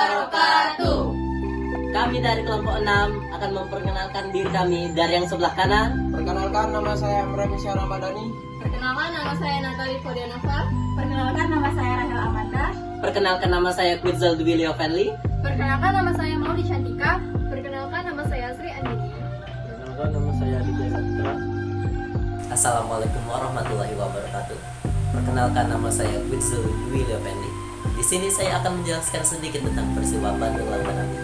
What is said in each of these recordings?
wabarakatuh. Kami dari kelompok 6 akan memperkenalkan diri kami dari yang sebelah kanan. Perkenalkan, nama saya Amran Misya Ramadhani. Perkenalkan, nama saya Natali Fodianova. Perkenalkan, nama saya Rahel Amanda. Perkenalkan, nama saya Quetzal Duwili Ofenli. Perkenalkan, nama saya Maudi Cantika. Perkenalkan, nama saya Sri Andini. Perkenalkan, nama saya Aditya Saputra. Assalamualaikum warahmatullahi wabarakatuh. Perkenalkan, nama saya Quetzal Duwili Ofenli. Di sini saya akan menjelaskan sedikit tentang peristiwa Bandung Lautan Api.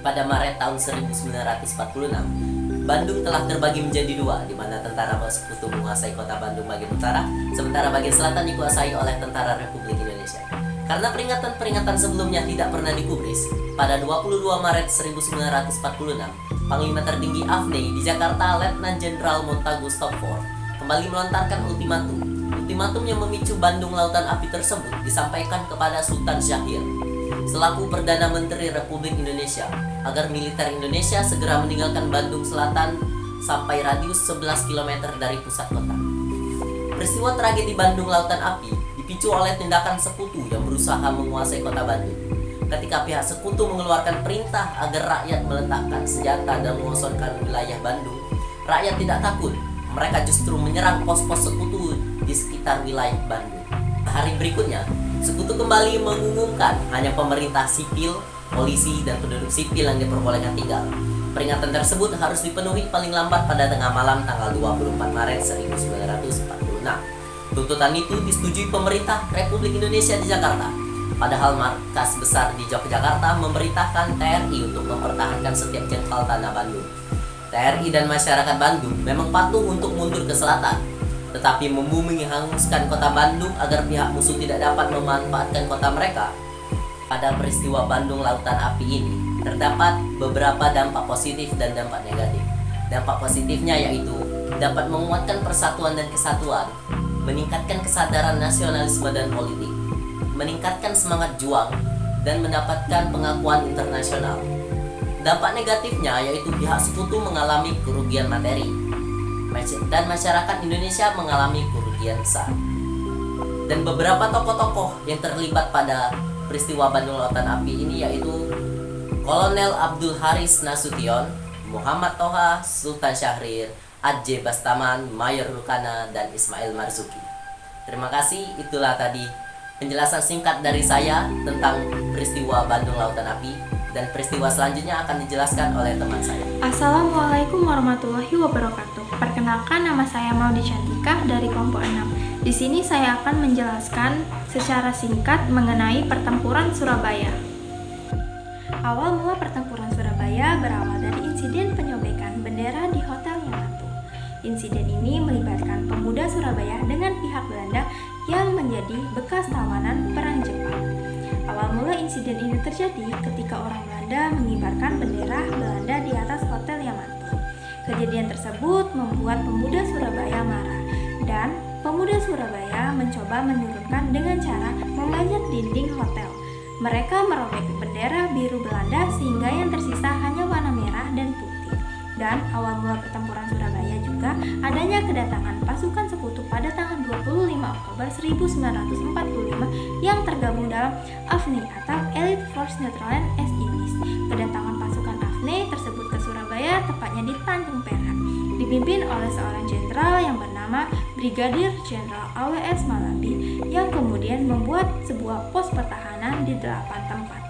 Pada Maret tahun 1946, Bandung telah terbagi menjadi dua, di mana tentara sekutu menguasai kota Bandung bagian utara, sementara bagian selatan dikuasai oleh tentara Republik Indonesia. Karena peringatan-peringatan sebelumnya tidak pernah digubris, pada 22 Maret 1946, Panglima Tertinggi AFNI di Jakarta, Letnan Jenderal Montagu Stopford, kembali melontarkan ultimatum. Ultimatum yang memicu Bandung Lautan Api tersebut disampaikan kepada Sultan Syahrir selaku Perdana Menteri Republik Indonesia agar militer Indonesia segera meninggalkan Bandung Selatan sampai radius 11 km dari pusat kota. Peristiwa tragedi Bandung Lautan Api dipicu oleh tindakan sekutu yang berusaha menguasai kota Bandung. Ketika pihak sekutu mengeluarkan perintah agar rakyat meletakkan senjata dan mengosongkan wilayah Bandung, rakyat tidak takut. Mereka justru menyerang pos-pos sekutu di sekitar wilayah Bandung. Hari berikutnya, sekutu kembali mengumumkan hanya pemerintah sipil, polisi, dan penduduk sipil yang diperbolehkan tinggal. Peringatan tersebut harus dipenuhi paling lambat pada tengah malam tanggal 24 Maret 1946. Tuntutan itu disetujui pemerintah Republik Indonesia di Jakarta. Padahal markas besar di Yogyakarta memerintahkan TNI untuk mempertahankan setiap jengkal tanah Bandung. TNI dan masyarakat Bandung memang patuh untuk mundur ke selatan, tetapi membumi menghanguskan kota Bandung agar pihak musuh tidak dapat memanfaatkan kota mereka. Pada peristiwa Bandung Lautan Api ini, terdapat beberapa dampak positif dan dampak negatif. Dampak positifnya yaitu dapat menguatkan persatuan dan kesatuan, meningkatkan kesadaran nasionalisme dan politik, meningkatkan semangat juang, dan mendapatkan pengakuan internasional. Dampak negatifnya yaitu pihak sekutu mengalami kerugian materi, dan masyarakat Indonesia mengalami kerugian besar. Dan beberapa tokoh-tokoh yang terlibat pada peristiwa Bandung Lautan Api ini yaitu Kolonel Abdul Haris Nasution, Muhammad Toha, Sultan Syahrir, Aceh Bastaman, Mayor Rukana, dan Ismail Marzuki. Terima kasih, itulah tadi penjelasan singkat dari saya tentang peristiwa Bandung Lautan Api, dan peristiwa selanjutnya akan dijelaskan oleh teman saya. Assalamualaikum warahmatullahi wabarakatuh. Perkenalkan, nama saya Maudi Cantika dari kelompok 6. Di sini saya akan menjelaskan secara singkat mengenai pertempuran Surabaya. Awal mula pertempuran Surabaya berawal dari insiden penyobekan bendera di Hotel Yamato. Insiden ini melibatkan pemuda Surabaya dengan pihak Belanda yang menjadi bekas tawanan Perang Jepang. Awal mula insiden ini terjadi ketika orang Belanda mengibarkan bendera Belanda di atas Hotel Yamato. Kejadian tersebut membuat pemuda Surabaya marah, dan pemuda Surabaya mencoba menurunkan dengan cara memanjat dinding hotel. Mereka merobek bendera biru Belanda sehingga yang tersisa hanya warna merah dan putih. Dan awal mula pertempuran Surabaya juga adanya kedatangan pasukan sekutu pada tanggal 25 Oktober 1945 yang tergabung dalam AFNI atau Elite Force Nederland East Indies. Kedatangan pasukan AFNI tersebut ke Surabaya tepatnya di Tanjung Perak, dipimpin oleh seorang jenderal yang bernama Brigadir Jenderal AWS Malabi yang kemudian membuat sebuah pos pertahanan di 8 tempat.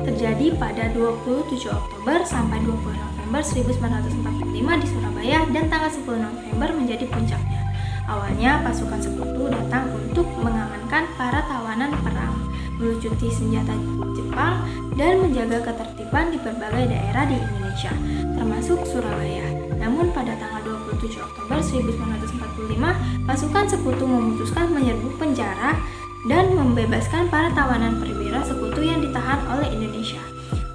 Terjadi pada 27 Oktober sampai 20 November 1945 di Surabaya, dan tanggal 10 November menjadi puncaknya. Awalnya pasukan sekutu datang untuk mengamankan para tawanan perang, melucuti senjata Jepang, dan menjaga ketertiban di berbagai daerah di Indonesia, termasuk Surabaya. Namun pada tanggal 27 Oktober 1945, pasukan sekutu memutuskan menyerbu penjara dan membebaskan para tawanan perwira sekutu yang ditahan oleh Indonesia.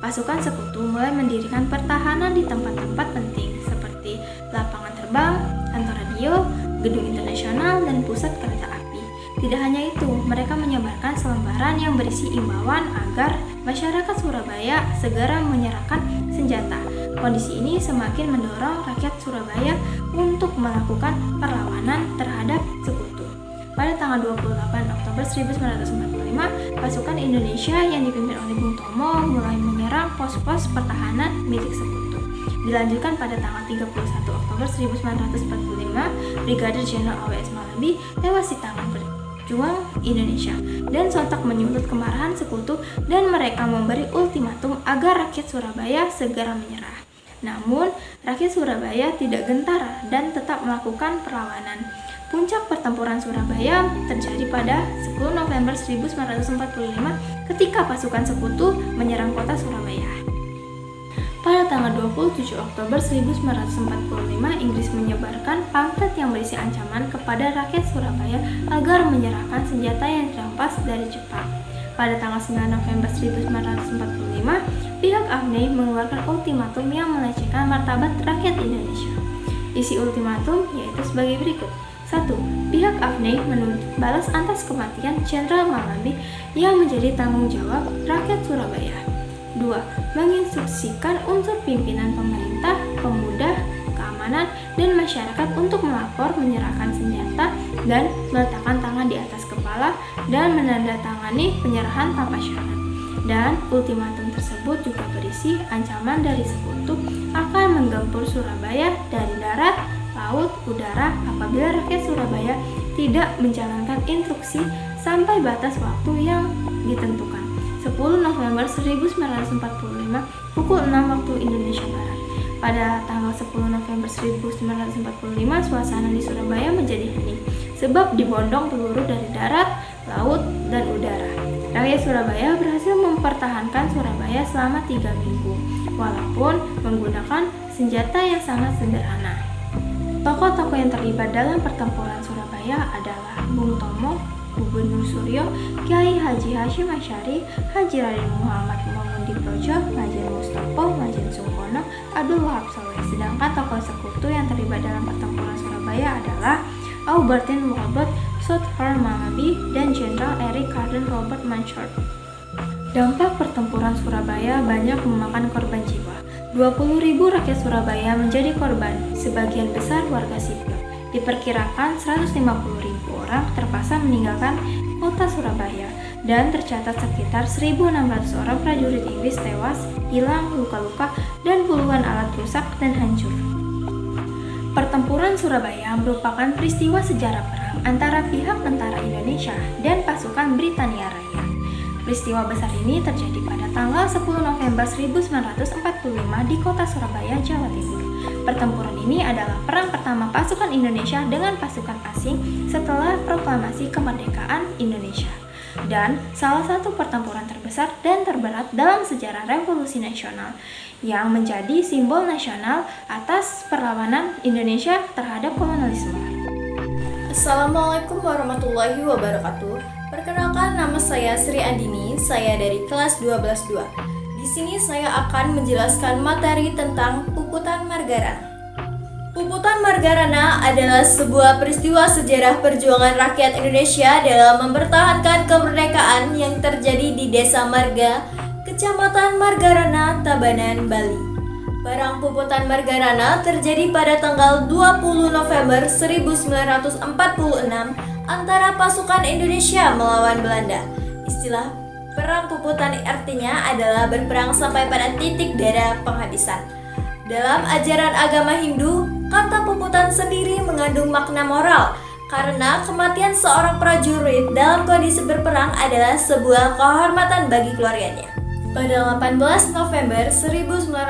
Pasukan sekutu mulai mendirikan pertahanan di tempat-tempat penting seperti lapangan terbang, kantor radio, gedung internasional, dan pusat kereta api. Tidak hanya itu, mereka menyebarkan selembaran yang berisi imbauan agar masyarakat Surabaya segera menyerahkan senjata. Kondisi ini semakin mendorong rakyat Surabaya untuk melakukan perlawanan terhadap sekutu. Pada tanggal 28 Oktober 1945, pasukan Indonesia yang dipimpin oleh Bung Tomo mulai menyerang pos-pos pertahanan milik Sekutu. Dilanjutkan pada tanggal 31 Oktober 1945, Brigadir Jenderal A.W.S. Malabi tewas di tangan pejuang Indonesia dan sontak menyulut kemarahan Sekutu dan mereka memberi ultimatum agar rakyat Surabaya segera menyerah. Namun, rakyat Surabaya tidak gentar dan tetap melakukan perlawanan. Puncak pertempuran Surabaya terjadi pada 10 November 1945 ketika pasukan Sekutu menyerang kota Surabaya. Pada tanggal 27 Oktober 1945, Inggris menyebarkan pamflet yang berisi ancaman kepada rakyat Surabaya agar menyerahkan senjata yang dirampas dari Jepang. Pada tanggal 9 November 1945, pihak AFNI mengeluarkan ultimatum yang melecehkan martabat rakyat Indonesia. Isi ultimatum yaitu sebagai berikut. 1. Pihak AFNI menuntut balas atas kematian Jenderal Malabi yang menjadi tanggung jawab rakyat Surabaya. 2. Menginstruksikan unsur pimpinan pemerintah, pemuda, keamanan, dan masyarakat untuk melapor, menyerahkan senjata, dan meletakkan tangan di atas kepala dan menandatangani penyerahan tanpa syarat. Dan ultimatum tersebut juga berisi ancaman dari Sekutu akan menggempur Surabaya dari darat, laut, udara apabila rakyat Surabaya tidak menjalankan instruksi sampai batas waktu yang ditentukan. 10 November 1945 pukul 6 waktu Indonesia Barat. Pada tanggal 10 November 1945 suasana di Surabaya menjadi hening sebab dibondong peluru dari darat, laut, dan udara. Rakyat Surabaya berhasil mempertahankan Surabaya selama 3 minggu walaupun menggunakan senjata yang sangat sederhana. Tokoh-tokoh yang terlibat dalam pertempuran Surabaya adalah Bung Tomo, Gubernur Suryo, Kiai Haji Hashim Asy'ari, Haji Raden Muhammad Mangundiprojo, Majen Mustopo, Majen Sungkono, Abdul Wahab Saleh. Sedangkan tokoh Sekutu yang terlibat dalam pertempuran Surabaya adalah Aubertin Walbert, Souther Malabi, dan Jenderal Eric Carden Robert Manchard. Dampak pertempuran Surabaya banyak memakan korban jiwa. 20.000 rakyat Surabaya menjadi korban, sebagian besar warga sipil. Diperkirakan 150.000 orang terpaksa meninggalkan kota Surabaya dan tercatat sekitar 1.600 orang prajurit Inggris tewas, hilang, luka-luka, dan puluhan alat rusak dan hancur. Pertempuran Surabaya merupakan peristiwa sejarah perang antara pihak tentara Indonesia dan pasukan Britania Raya. Peristiwa besar ini terjadi pada tanggal 10 November 1945 di kota Surabaya, Jawa Timur. Pertempuran ini adalah perang pertama pasukan Indonesia dengan pasukan asing setelah proklamasi kemerdekaan Indonesia, dan salah satu pertempuran terbesar dan terberat dalam sejarah revolusi nasional yang menjadi simbol nasional atas perlawanan Indonesia terhadap kolonialisme. Assalamualaikum warahmatullahi wabarakatuh. Perkenalkan, nama saya Sri Andini, saya dari kelas 12-2. Di sini saya akan menjelaskan materi tentang Puputan Margarana. Puputan Margarana adalah sebuah peristiwa sejarah perjuangan rakyat Indonesia dalam mempertahankan kemerdekaan yang terjadi di Desa Marga, Kecamatan Margarana, Tabanan, Bali. Perang Puputan Margarana terjadi pada tanggal 20 November 1946 antara pasukan Indonesia melawan Belanda. Istilah Perang Puputan artinya adalah berperang sampai pada titik darah penghabisan. Dalam ajaran agama Hindu, kata puputan sendiri mengandung makna moral karena kematian seorang prajurit dalam kondisi berperang adalah sebuah kehormatan bagi keluarganya. Pada 18 November 1946,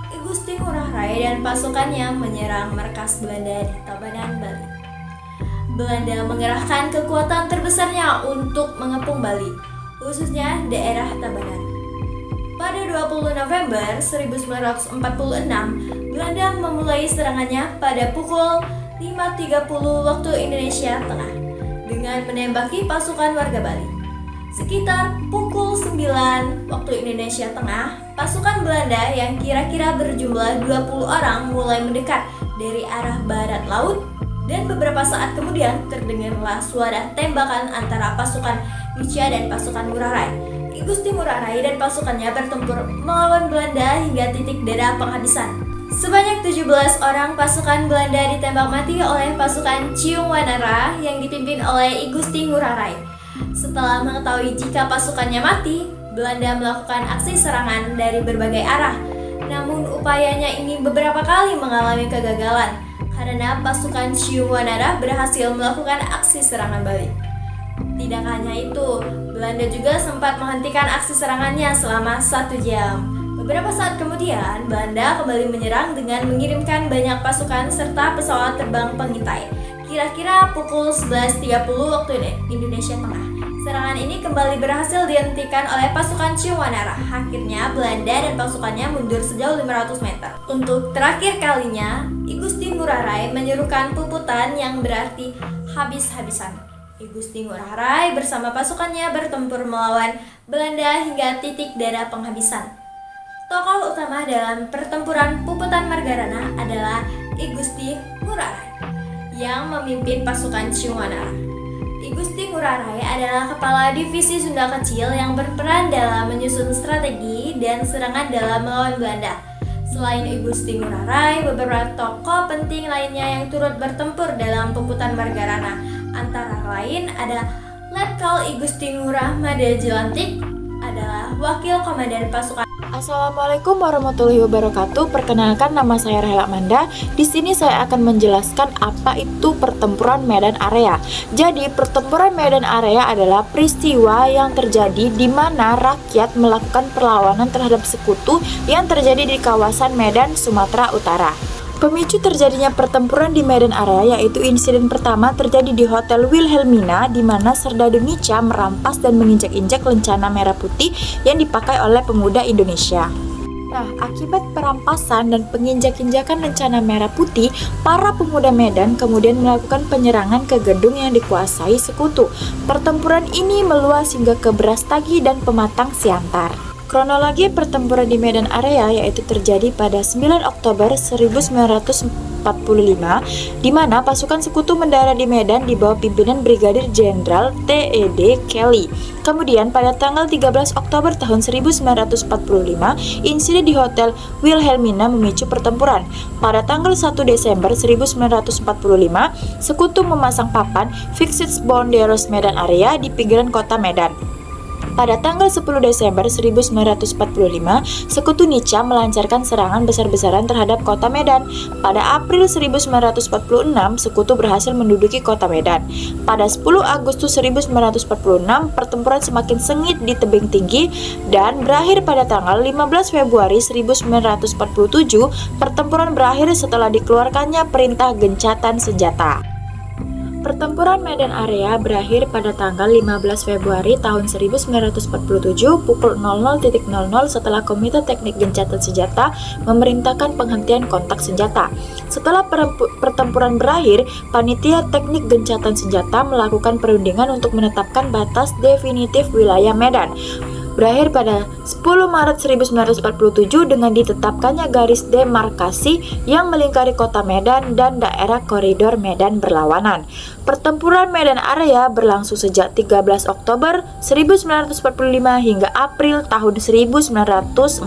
I Gusti Ngurah Rai dan pasukannya menyerang markas Belanda di Tabanan, Bali. Belanda mengerahkan kekuatan terbesarnya untuk mengepung Bali, khususnya daerah Tabanan. Pada 20 November 1946, Belanda memulai serangannya pada pukul 5.30 waktu Indonesia Tengah dengan menembaki pasukan warga Bali. Sekitar pukul 9 waktu Indonesia Tengah, pasukan Belanda yang kira-kira berjumlah 20 orang mulai mendekat dari arah barat laut. Dan beberapa saat kemudian terdengarlah suara tembakan antara pasukan Nietzsche dan pasukan Ngurah Rai. I Gusti Ngurah Rai dan pasukannya bertempur melawan Belanda hingga titik darah penghabisan. Sebanyak 17 orang pasukan Belanda ditembak mati oleh pasukan Ciung Wanara yang dipimpin oleh I Gusti Ngurah Rai. Setelah mengetahui jika pasukannya mati, Belanda melakukan aksi serangan dari berbagai arah. Namun upayanya ini beberapa kali mengalami kegagalan karena pasukan Ciung Wanara berhasil melakukan aksi serangan balik. Tidak hanya itu, Belanda juga sempat menghentikan aksi serangannya selama 1 jam. Beberapa saat kemudian, Belanda kembali menyerang dengan mengirimkan banyak pasukan serta pesawat terbang pengintai. Kira-kira pukul 11.30 waktu Indonesia Tengah. Serangan ini kembali berhasil dihentikan oleh pasukan Ciung Wanara. Akhirnya, Belanda dan pasukannya mundur sejauh 500 meter. Untuk terakhir kalinya, I Gusti Ngurah Rai menyuruhkan puputan yang berarti habis-habisan. I Gusti Ngurah Rai bersama pasukannya bertempur melawan Belanda hingga titik darah penghabisan. Tokoh utama dalam pertempuran Puputan Margarana adalah I Gusti Ngurah Rai yang memimpin pasukan Ciung Wanara. I Gusti Ngurah Rai adalah kepala divisi Sunda kecil yang berperan dalam menyusun strategi dan serangan dalam melawan Belanda. Selain I Gusti Ngurah Rai, beberapa tokoh penting lainnya yang turut bertempur dalam Puputan Margarana. Antara lain ada Letkol I Gusti Ngurah Mada Jelantik adalah wakil komandan pasukan. Assalamualaikum warahmatullahi wabarakatuh. Perkenalkan, nama saya Rahela Amanda. Di sini saya akan menjelaskan apa itu pertempuran medan area. Jadi, pertempuran medan area adalah peristiwa yang terjadi di mana rakyat melakukan perlawanan terhadap sekutu yang terjadi di kawasan Medan, Sumatera Utara. Pemicu terjadinya pertempuran di medan area yaitu insiden pertama terjadi di Hotel Wilhelmina di mana Serdadu Nica merampas dan menginjak-injak lencana merah putih yang dipakai oleh pemuda Indonesia. Nah, akibat perampasan dan penginjak-injakan lencana merah putih, para pemuda Medan kemudian melakukan penyerangan ke gedung yang dikuasai sekutu. Pertempuran ini meluas hingga ke Brastagi dan Pematang Siantar. Kronologi pertempuran di medan area yaitu terjadi pada 9 Oktober 1945 di mana pasukan sekutu mendarat di Medan di bawah pimpinan Brigadir Jenderal T.E.D. Kelly. Kemudian pada tanggal 13 Oktober tahun 1945, insiden di Hotel Wilhelmina memicu pertempuran. Pada tanggal 1 Desember 1945, sekutu memasang papan Fixed Bonderos Medan Area di pinggiran kota Medan. Pada tanggal 10 Desember 1945, sekutu Nica melancarkan serangan besar-besaran terhadap kota Medan. Pada April 1946, sekutu berhasil menduduki kota Medan. Pada 10 Agustus 1946, pertempuran semakin sengit di tebing tinggi dan berakhir pada tanggal 15 Februari 1947. Pertempuran berakhir setelah dikeluarkannya perintah gencatan senjata. Pertempuran medan area berakhir pada tanggal 15 Februari tahun 1947 pukul 00.00 setelah Komite Teknik Gencatan Senjata memerintahkan penghentian kontak senjata. Setelah pertempuran berakhir, Panitia Teknik Gencatan Senjata melakukan perundingan untuk menetapkan batas definitif wilayah Medan. Berakhir pada 10 Maret 1947 dengan ditetapkannya garis demarkasi yang melingkari kota Medan dan daerah koridor Medan berlawanan. Pertempuran medan area berlangsung sejak 13 Oktober 1945 hingga April tahun 1946.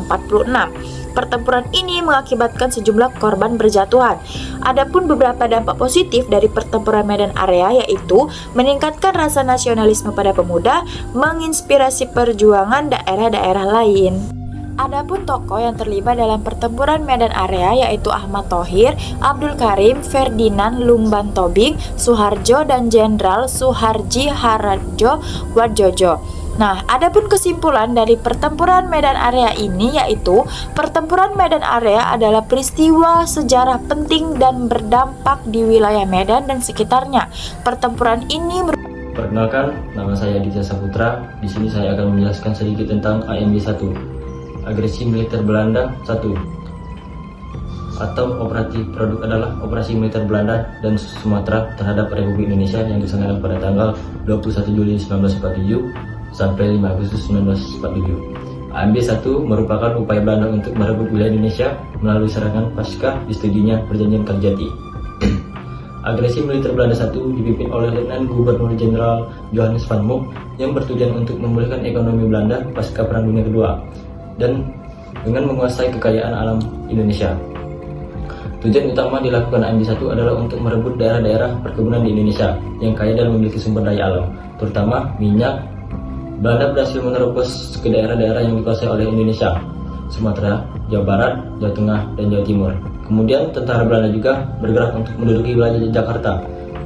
Pertempuran ini mengakibatkan sejumlah korban berjatuhan. Adapun beberapa dampak positif dari pertempuran medan area yaitu meningkatkan rasa nasionalisme pada pemuda, menginspirasi perjuangan daerah-daerah lain. Adapun tokoh yang terlibat dalam pertempuran medan area yaitu Ahmad Thohir, Abdul Karim, Ferdinand Lumban Tobing, Suharjo, dan Jenderal Suharji Hardjo Wadjojo. Nah, adapun kesimpulan dari pertempuran medan area ini yaitu pertempuran medan area adalah peristiwa sejarah penting dan berdampak di wilayah Medan dan sekitarnya. Pertempuran ini Perkenalkan, nama saya Aditya Saputra. Di sini saya akan menjelaskan sedikit tentang AMB 1. Agresi militer Belanda 1. Atau operatif produk adalah operasi militer Belanda dan Sumatera terhadap Republik Indonesia yang dilaksanakan pada tanggal 21 Juli 1947 sampai 5 Agustus 1947. AMB 1 merupakan upaya Belanda untuk merebut wilayah Indonesia melalui serangan pasca disetujuinya Perjanjian Kerjati. Agresi militer Belanda 1 dipimpin oleh Letnan Gubernur Jenderal Johannes van Mook yang bertujuan untuk memulihkan ekonomi Belanda pasca Perang Dunia Kedua dan dengan menguasai kekayaan alam Indonesia. Tujuan utama dilakukan AMB1 adalah untuk merebut daerah-daerah perkebunan di Indonesia yang kaya dan memiliki sumber daya alam, terutama minyak. Belanda berhasil menerobos ke daerah-daerah yang dikuasai oleh Indonesia, Sumatera, Jawa Barat, Jawa Tengah, dan Jawa Timur. Kemudian tentara Belanda juga bergerak untuk menduduki wilayah Jakarta,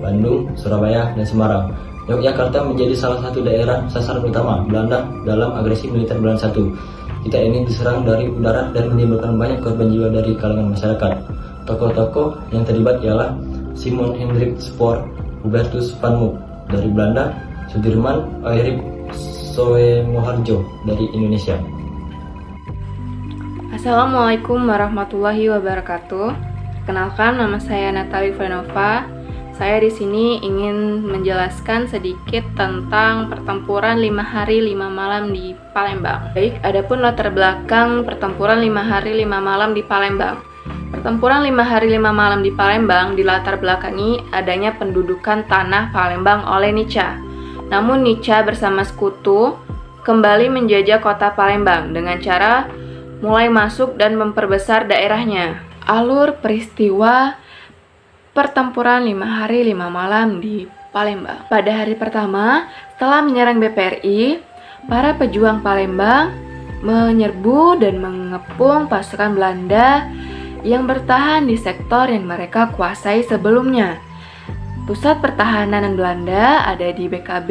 Bandung, Surabaya, dan Semarang. Yogyakarta menjadi salah satu daerah sasaran utama Belanda dalam agresi militer Belanda I. Kita ini diserang dari udara dan menimbulkan banyak korban jiwa dari kalangan masyarakat. Tokoh-tokoh yang terlibat ialah Simon Hendrik Spoor, Hubertus van Mook dari Belanda, Sudirman Oerik Soemoharjo dari Indonesia. Assalamualaikum warahmatullahi wabarakatuh. Kenalkan, nama saya Natalie Vanova. Saya di sini ingin menjelaskan sedikit tentang pertempuran 5 hari 5 malam di Palembang. Baik, adapun latar belakang pertempuran 5 hari 5 malam di Palembang. Pertempuran 5 hari 5 malam di Palembang dilatar belakangi adanya pendudukan tanah Palembang oleh Nica. Namun Nica bersama sekutu kembali menjajah kota Palembang dengan cara mulai masuk dan memperbesar daerahnya. Alur peristiwa pertempuran 5 hari 5 malam di Palembang. Pada hari pertama, setelah menyerang BPRI, para pejuang Palembang menyerbu dan mengepung pasukan Belanda yang bertahan di sektor yang mereka kuasai sebelumnya. Pusat pertahanan Belanda ada di BKB,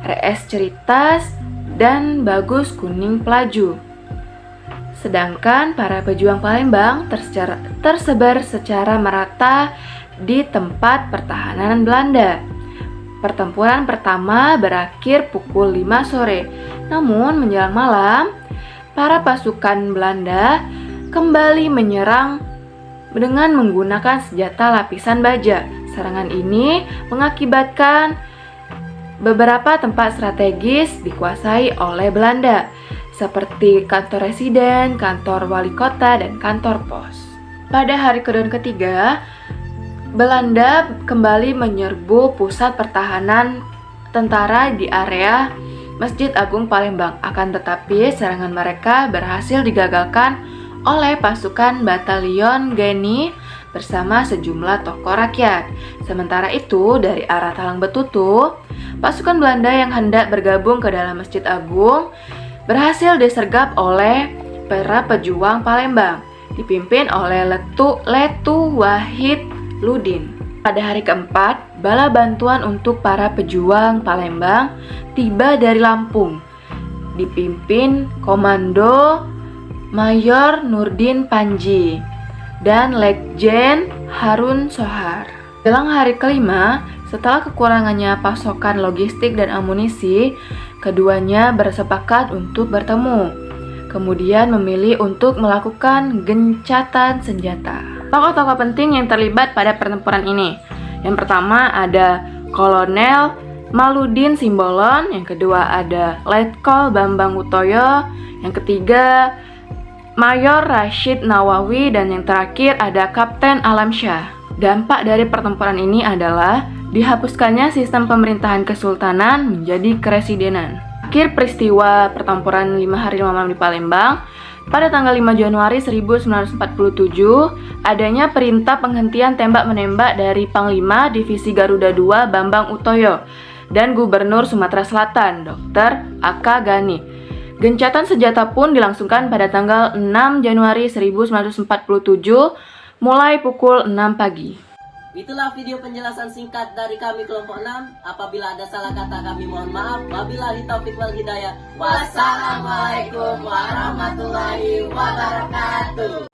RS Ceritas, dan Bagus Kuning Pelaju. Sedangkan para pejuang Palembang tersebar secara merata di tempat pertahanan Belanda. Pertempuran pertama berakhir pukul 5 sore. Namun menjelang malam, para pasukan Belanda kembali menyerang dengan menggunakan senjata lapisan baja. Serangan ini mengakibatkan beberapa tempat strategis dikuasai oleh Belanda, seperti kantor residen, kantor wali kota, dan kantor pos. Pada hari kedua dan ketiga, Belanda kembali menyerbu pusat pertahanan tentara di area Masjid Agung Palembang. Akan tetapi serangan mereka berhasil digagalkan oleh pasukan Batalion Geni bersama sejumlah tokoh rakyat. Sementara itu, dari arah Talang Betutu, pasukan Belanda yang hendak bergabung ke dalam Masjid Agung berhasil disergap oleh para pejuang Palembang, dipimpin oleh Letu Wahid Ludin. Pada hari keempat, bala bantuan untuk para pejuang Palembang tiba dari Lampung, dipimpin Komando Mayor Nurdin Panji dan Letjen Harun Sohar. Jelang hari kelima, setelah kekurangannya pasokan logistik dan amunisi, keduanya bersepakat untuk bertemu. Kemudian memilih untuk melakukan gencatan senjata. Tokoh-tokoh penting yang terlibat pada pertempuran ini. Yang pertama ada Kolonel Maludin Simbolon, yang kedua ada Letkol Bambang Utoyo, yang ketiga Mayor Rashid Nawawi, dan yang terakhir ada Kapten Alamsyah. Dampak dari pertempuran ini adalah dihapuskannya sistem pemerintahan kesultanan menjadi keresidenan. Akhir peristiwa pertempuran 5 hari 5 malam di Palembang, pada tanggal 5 Januari 1947, adanya perintah penghentian tembak-menembak dari Panglima Divisi Garuda II Bambang Utoyo dan Gubernur Sumatera Selatan, Dr. A.K. Gani. Gencatan senjata pun dilangsungkan pada tanggal 6 Januari 1947 mulai pukul 6 pagi. Itulah video penjelasan singkat dari kami kelompok 6. Apabila ada salah kata kami mohon maaf. Wabillahi taufiq wal hidayah. Wassalamualaikum warahmatullahi wabarakatuh.